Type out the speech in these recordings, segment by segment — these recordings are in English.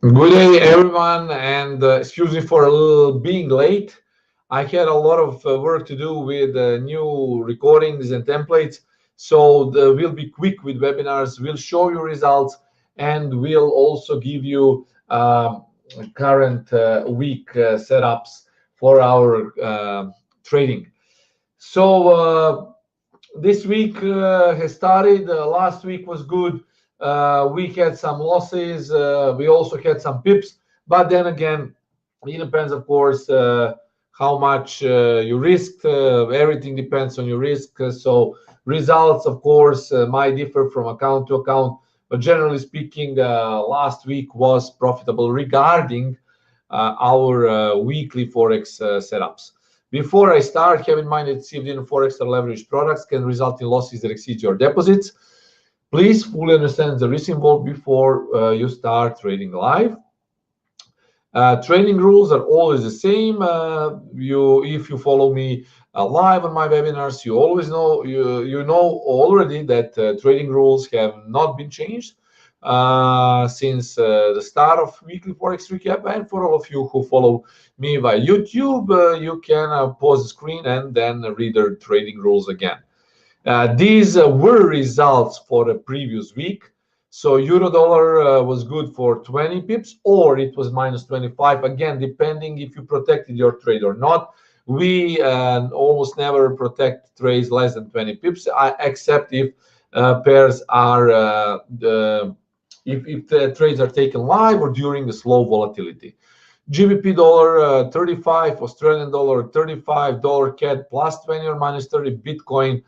Good day, everyone, and excuse me for a little being late. I had a lot of work to do with new recordings and templates, so we'll be quick with webinars. We'll show you results, and we'll also give you current week setups for our trading. So this week has started. Last week was good. We had some losses. We also had some pips, but then again, it depends, of course, how much you risked. Everything depends on your risk. So results, of course, might differ from account to account. But generally speaking, last week was profitable regarding our weekly forex setups. Before I start, have in mind that received in forex or leveraged products can result in losses that exceed your deposits. Please fully understand the risk involved before you start trading live. Trading rules are always the same. If you follow me live on my webinars, you always know you know already that trading rules have not been changed since the start of weekly forex recap. And for all of you who follow me by YouTube, you can pause the screen and then read the trading rules again. These were results for the previous week. So euro dollar was good for 20 pips, or it was minus 25, again, depending if you protected your trade or not. We almost never protect trades less than 20 pips, except if pairs are if the trades are taken live or during the slow volatility. GBP dollar 35, Australian dollar 35, dollar CAD plus 20 or minus 30, Bitcoin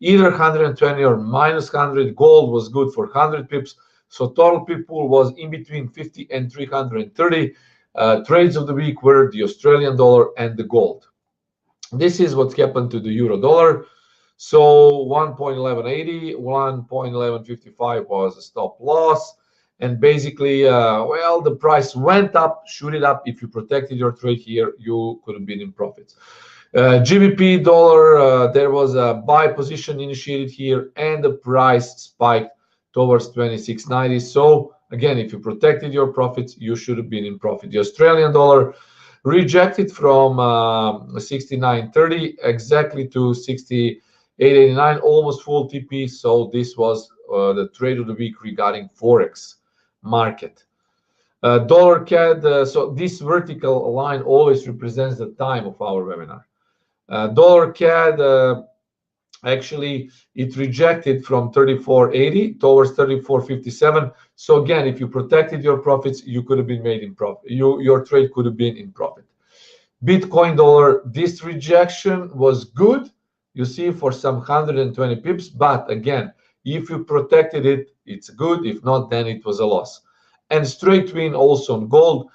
either 120 or minus 100. Gold was good for 100 pips. So total pip pool was in between 50 and 330. Trades of the week were the Australian dollar and the gold. This is what happened to the euro dollar. So 1.1180, 1.1155 was a stop loss. And basically, well, the price went up, shoot it up. If you protected your trade here, you could have been in profits. GBP dollar, there was a buy position initiated here, and the price spiked towards 26.90. So again, if you protected your profits, you should have been in profit. The Australian dollar rejected from 69.30 exactly to 68.89, almost full TP. So this was the trade of the week regarding forex market. Dollar CAD, so this vertical line always represents the time of our webinar. Dollar CAD, actually, it rejected from 34.80 towards 34.57. So again, if you protected your profits, you could have been made in profit. Your trade could have been in profit. Bitcoin dollar, this rejection was good, you see, for some 120 pips. But again, if you protected it, it's good. If not, then it was a loss. And straight win also on gold.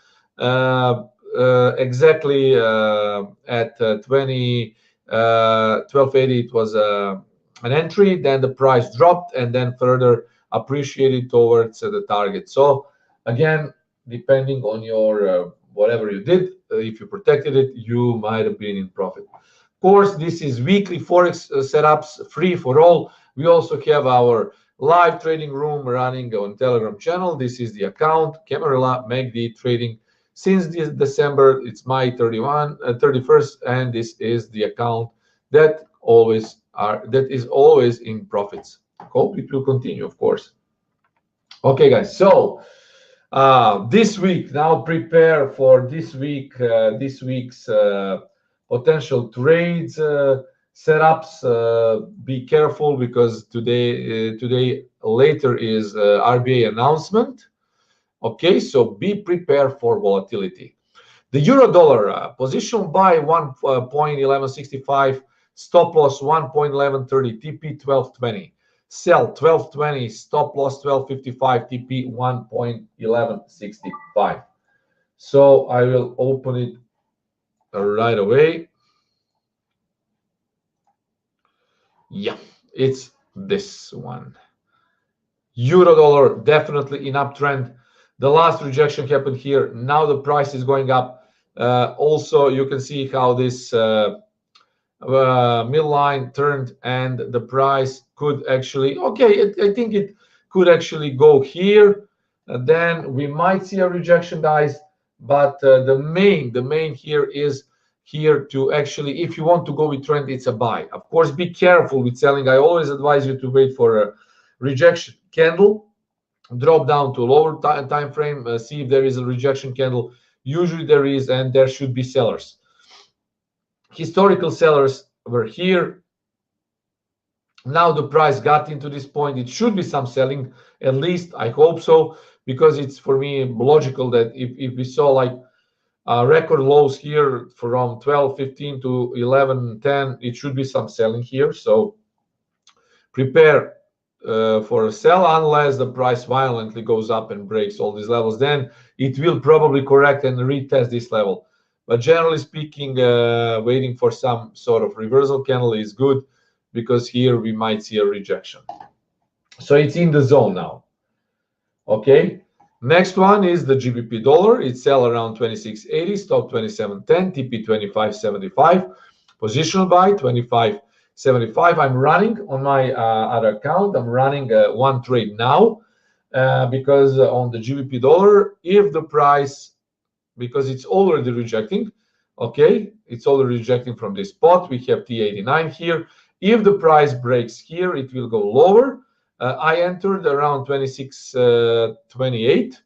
Exactly at 12.80 it was an entry, then the price dropped and then further appreciated towards the target. So again, depending on your whatever you did, if you protected it, you might have been in profit. Of course, this is weekly forex setups, free for all. We also have our live trading room running on Telegram channel. This is the account, Camarilla, make the trading. Since this December, it's my 31st, and this is the account that is always in profits. Hope it will continue, of course. Okay, guys. So this week, now prepare for this week's potential trades, setups. Be careful because today later is RBA announcement. Okay, so be prepared for volatility. The euro dollar position buy 1.1165, stop loss 1.1130, TP 1220, sell 1220, stop loss 1255, TP 1.1165. So I will open it right away. Yeah, it's this one. Euro dollar definitely in uptrend. The last rejection happened here. Now the price is going up. Also, you can see how this midline turned, and the price could actually, okay, I think it could actually go here. then we might see a rejection, guys. But the main here is here to actually, if you want to go with trend, it's a buy. Of course, be careful with selling. I always advise you to wait for a rejection candle, drop down to a lower time frame, see if there is a rejection candle. Usually there is, and there should be sellers. Historical sellers were here. Now the price got into this point. It should be some selling, at least I hope so, because it's, for me, logical that if we saw like record lows here from 12.15 to 11.10, it should be some selling here. So prepare for a sell, unless the price violently goes up and breaks all these levels. Then it will probably correct and retest this level. But generally speaking, waiting for some sort of reversal candle is good, because here we might see a rejection. So it's in the zone now. Okay, next one is the GBP dollar. It sell around 26.80, stop 27.10, TP 25.75, positional buy 25.75. I'm running on my other account. I'm running one trade now, because on the GBP dollar, if the price, because it's already rejecting, okay, it's already rejecting from this spot. We have T89 here. If the price breaks here, it will go lower. I entered around 26.28.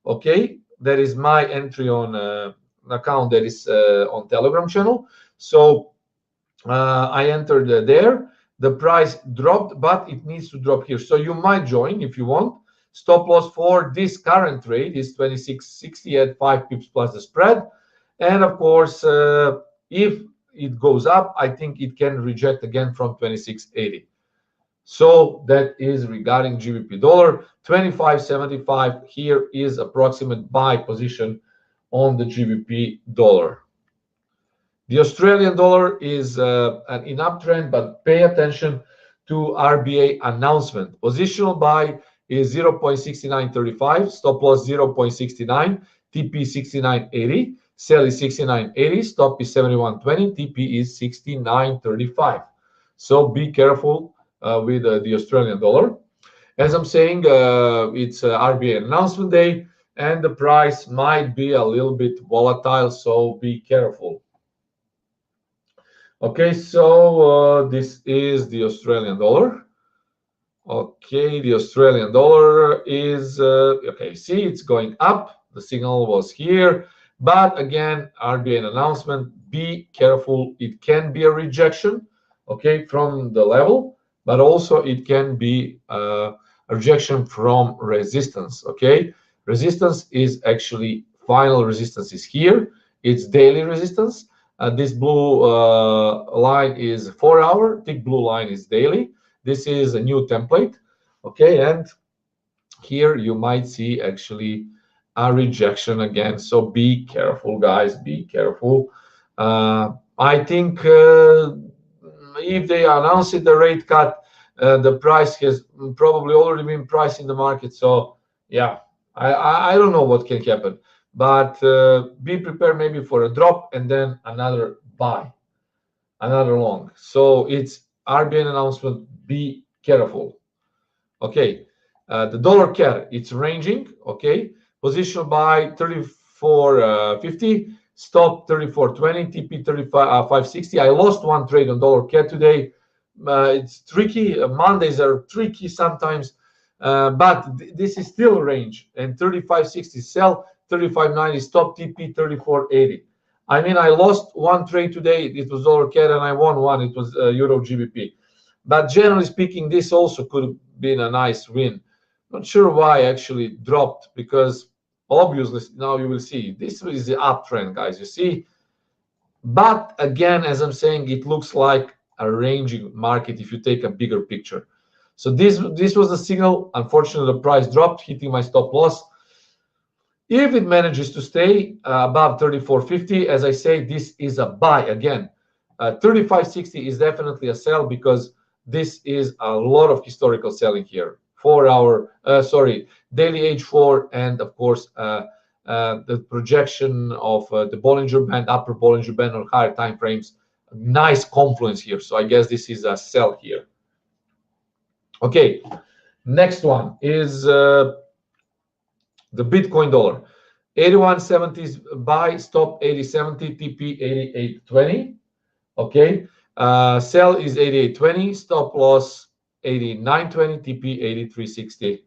Okay, that is my entry on an account that is on Telegram channel. So I entered there. The price dropped, but it needs to drop here. So you might join if you want. Stop loss for this current trade is 26.60 at 5 pips plus the spread. And of course, if it goes up, I think it can reject again from 26.80. So that is regarding GBP dollar. 25.75 here is approximate buy position on the GBP dollar. The Australian dollar is in uptrend, but pay attention to RBA announcement. Positional buy is 0.6935, stop loss 0.69, TP 69.80, sell is 69.80, stop is 71.20, TP is 69.35. So be careful with the Australian dollar. As I'm saying, it's RBA announcement day, and the price might be a little bit volatile, so be careful. Okay, so this is the Australian dollar. Okay, the Australian dollar is, okay, see, it's going up. The signal was here. But again, RBA announcement, be careful. It can be a rejection, okay, from the level, but also it can be a rejection from resistance, okay? Resistance is actually, final resistance is here. It's daily resistance. This blue line is 4 hour, thick blue line is daily. This is a new template, okay? And here you might see actually a rejection again. So be careful, guys, be careful. I think if they announce it, the rate cut, the price has probably already been priced in the market. So yeah, I don't know what can happen, but be prepared maybe for a drop and then another buy, another long. So it's RBN announcement, be careful. Okay, the dollar CAD, it's ranging, okay? Position buy 34.50, stop 34.20, TP 35.560. I lost one trade on dollar CAD today. It's tricky. Mondays are tricky sometimes, but this is still range. And 35.60 sell, 35.90 stop, TP 34.80. I mean, I lost one trade today. It was dollar CAD, and I won one. It was Euro GBP. But generally speaking, this also could have been a nice win. Not sure why actually dropped, because obviously now you will see this is the uptrend, guys. You see, but again, as I'm saying, it looks like a ranging market if you take a bigger picture. So this was the signal. Unfortunately, the price dropped, hitting my stop loss. If it manages to stay above 34.50, as I say, this is a buy again. 35.60 is definitely a sell, because this is a lot of historical selling here. 4 hour, daily H4, and of course the projection of the Bollinger Band, upper Bollinger Band on higher time frames. Nice confluence here. So I guess this is a sell here. Okay, next one is The Bitcoin dollar, 81.70 is buy, stop 80.70, TP 88.20. Okay, sell is 88.20, stop loss 89.20, TP 83.60.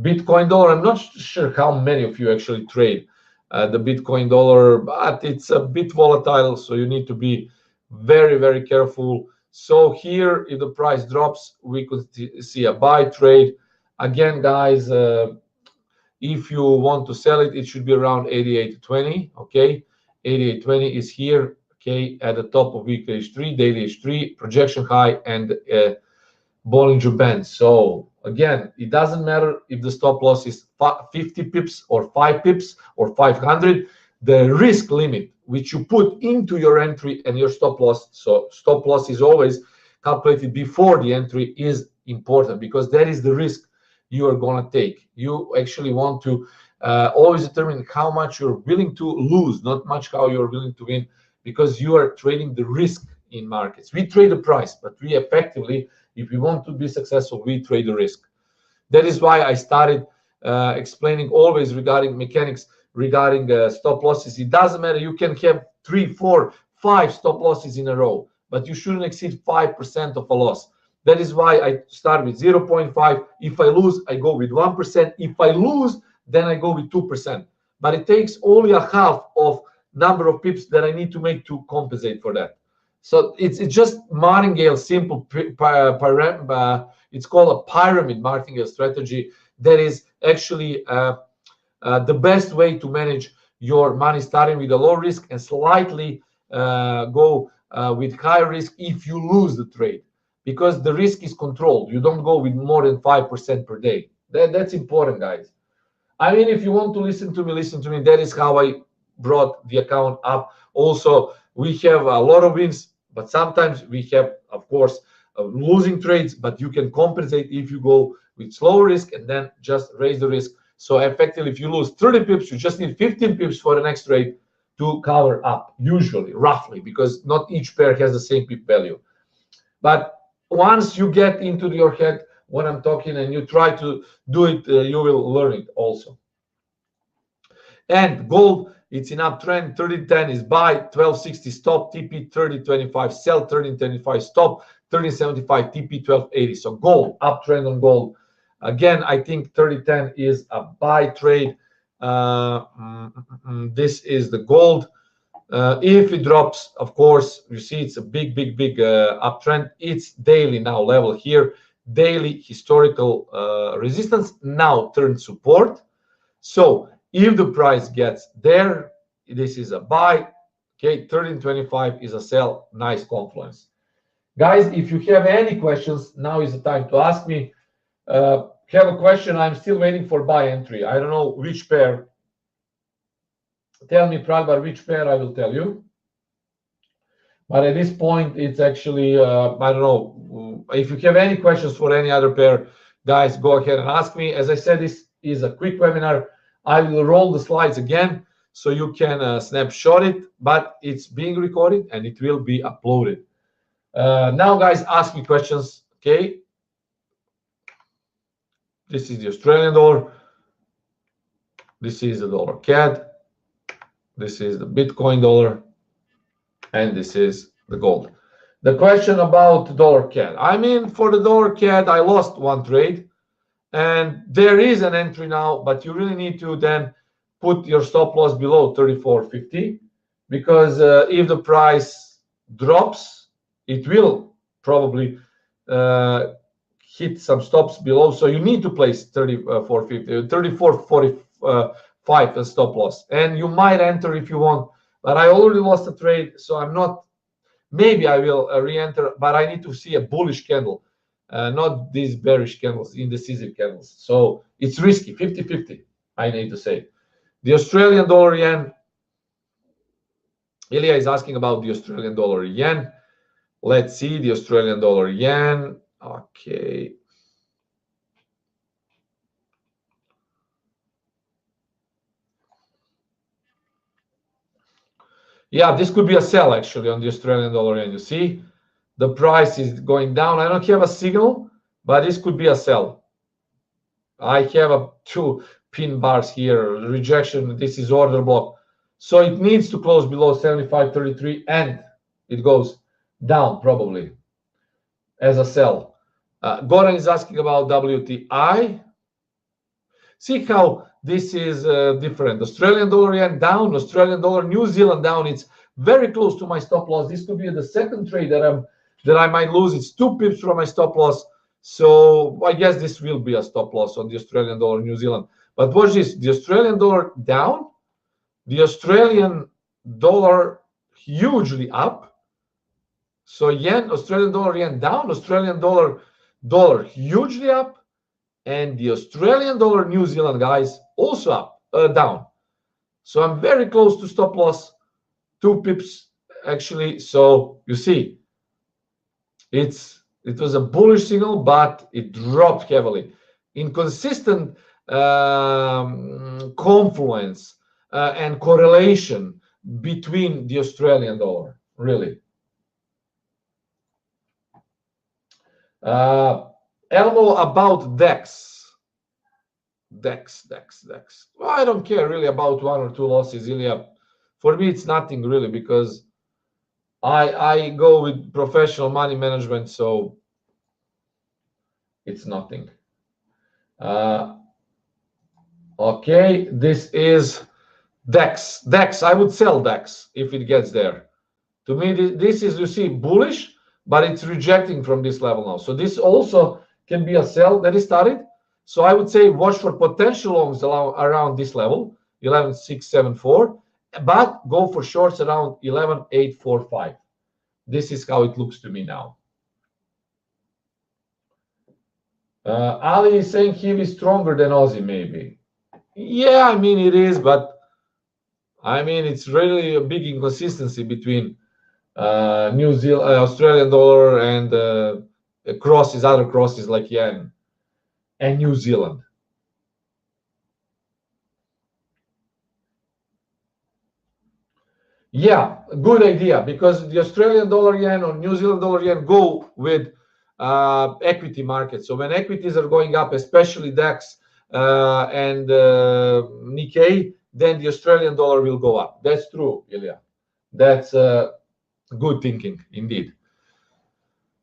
Bitcoin dollar, I'm not sure how many of you actually trade the Bitcoin dollar, but it's a bit volatile, so you need to be very, very careful. So here, if the price drops, we could see a buy trade. Again, guys, if you want to sell it, it should be around 88.20. Okay, 88.20 is here. Okay, at the top of weekly H3, daily H3, projection high, and Bollinger Band. So again, it doesn't matter if the stop loss is 50 pips or 5 pips or 500. The risk limit which you put into your entry and your stop loss, so stop loss is always calculated before the entry, is important, because that is the risk you are going to take. You actually want to always determine how much you're willing to lose, not much how you're willing to win, because you are trading the risk in markets. We trade the price, but we effectively, if we want to be successful, we trade the risk. That is why I started explaining always regarding mechanics, regarding stop losses. It doesn't matter. You can have 3, 4, 5 stop losses in a row, but you shouldn't exceed 5% of a loss. That is why I start with 0.5. If I lose, I go with 1%. If I lose, then I go with 2%. But it takes only a half of number of pips that I need to make to compensate for that. So it's just martingale simple. It's called a pyramid martingale strategy. That is actually the best way to manage your money, starting with a low risk and slightly go with high risk if you lose the trade, because the risk is controlled. You don't go with more than 5% per day. That's important, guys. I mean, if you want to listen to me, listen to me. That is how I brought the account up. Also, we have a lot of wins, but sometimes we have, of course, losing trades, but you can compensate if you go with slow risk and then just raise the risk. So effectively, if you lose 30 pips, you just need 15 pips for the next trade to cover up, usually, roughly, because not each pair has the same pip value. But once you get into your head when I'm talking and you try to do it, you will learn it also. And gold, it's in uptrend. 30.10 is buy, 12.60 stop, TP 30.25 sell, 13.25 stop, 13.75 TP 12.80. So gold, uptrend on gold. Again, I think 30.10 is a buy trade. This is the gold. If it drops, of course, you see it's a big uptrend. It's daily now level here. Daily historical resistance now turned support. So if the price gets there, this is a buy. Okay, 13.25 is a sell. Nice confluence. Guys, if you have any questions, now is the time to ask me. Have a question. I'm still waiting for buy entry. I don't know which pair. Tell me, Pragbar, which pair, I will tell you. But at this point, it's actually, I don't know. If you have any questions for any other pair, guys, go ahead and ask me. As I said, this is a quick webinar. I will roll the slides again so you can snapshot it, but it's being recorded and it will be uploaded. Now, guys, ask me questions, okay? This is the Australian dollar. This is the dollar CAD. This is the Bitcoin dollar. And this is the gold. The question about dollar CAD. I mean, for the dollar CAD, I lost one trade. And there is an entry now, but you really need to then put your stop loss below 34.50, because if the price drops, it will probably hit some stops below. So you need to place 34.50, 34.45 as stop loss. And you might enter if you want, but I already lost a trade, so I'm not, maybe I will re-enter, but I need to see a bullish candle. Not these bearish candles, indecisive candles. So it's risky, 50-50, I need to say. The Australian dollar yen. Ilya is asking about the Australian dollar yen. Let's see the Australian dollar yen. Okay. Yeah, this could be a sell actually on the Australian dollar yen. You see, the price is going down. I don't have a signal, but this could be a sell. I have a two pin bars here, rejection. This is order block. So it needs to close below 75.33 and it goes down probably as a sell. Goran is asking about WTI. See how this is different. Australian dollar yen down, Australian dollar, New Zealand down. It's very close to my stop loss. This could be the second trade that I might lose. It's 2 pips from my stop loss. So I guess this will be a stop loss on the Australian dollar, New Zealand. But watch this, the Australian dollar down, the Australian dollar hugely up. So yen, Australian dollar, yen down, Australian dollar hugely up, and the Australian dollar, New Zealand, guys, also up, down. So I'm very close to stop loss, 2 pips actually. So you see, it was a bullish signal, but it dropped heavily. Inconsistent confluence and correlation between the Australian dollar, really. Elmo about DEX. Well, I don't care really about 1 or 2 losses, Ilya. For me, it's nothing really, because I go with professional money management, so it's nothing. Okay, this is DEX. I would sell DEX if it gets there. To me, this is, you see, bullish, but it's rejecting from this level now. So this also can be a sell that is started. So I would say watch for potential longs around this level, 11,674, but go for shorts around 11,845. This is how it looks to me now. Ali is saying he is stronger than Aussie, maybe. Yeah, I mean it is, but I mean it's really a big inconsistency between New Zealand, Australian dollar, and crosses, other crosses like yen and New Zealand. Yeah, good idea, because the Australian dollar yen or New Zealand dollar yen go with equity markets. So when equities are going up, especially DAX and Nikkei, then the Australian dollar will go up. That's true, Ilya. That's good thinking indeed.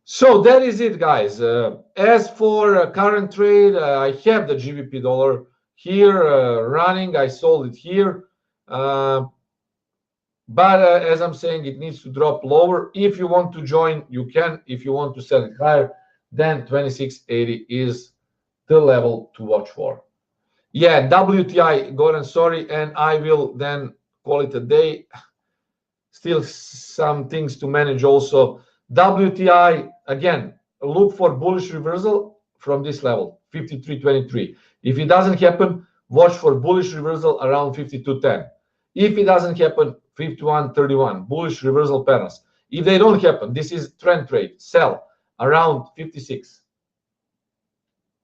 So that is it, guys. As for current trade, I have the GBP dollar here running. I sold it here. But as I'm saying, it needs to drop lower. If you want to join, you can. If you want to sell it higher, then 2680 is the level to watch for. Yeah, WTI, Goran, sorry, and I will then call it a day. Still some things to manage also. WTI, again, look for bullish reversal from this level, 53.23. If it doesn't happen, watch for bullish reversal around 52.10. If it doesn't happen, 51.31, bullish reversal patterns. If they don't happen, this is trend trade, sell around 56.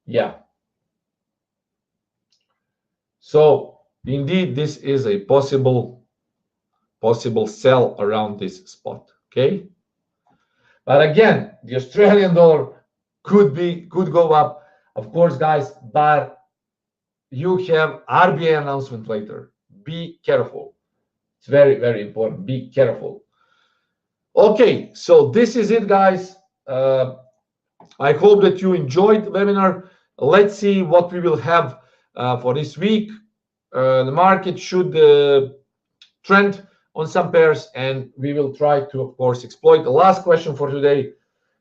Yeah. So indeed, this is a possible sell around this spot. Okay. But again, the Australian dollar could go up, of course, guys. But you have RBA announcement later. Be careful. It's very, very important. Be careful. Okay, so this is it, guys. I hope that you enjoyed the webinar. Let's see what we will have for this week. The market should trend on some pairs, and we will try to, of course, exploit. The last question for today,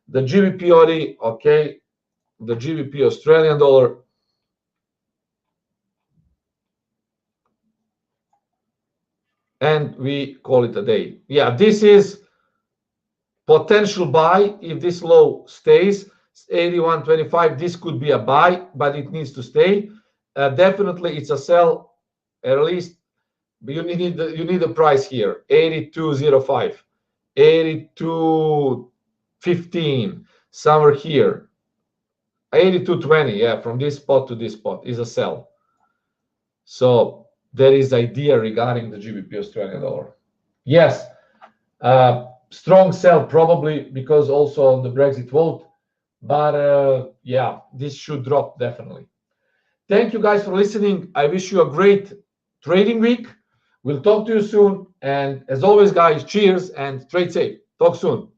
the GBPUSD, okay, the GBP Australian dollar. And we call it a day. Yeah, this is potential buy. If this low stays 81.25, this could be a buy, but it needs to stay. Definitely, it's a sell. At least you need the price here, 82.05, 82.15, somewhere here, 82.20. Yeah, from this spot to this spot is a sell. So there is idea regarding the GBP Australian dollar. Yes, strong sell probably because also on the Brexit vote, but yeah, this should drop definitely. Thank you guys for listening. I wish you a great trading week. We'll talk to you soon. And as always, guys, cheers and trade safe. Talk soon.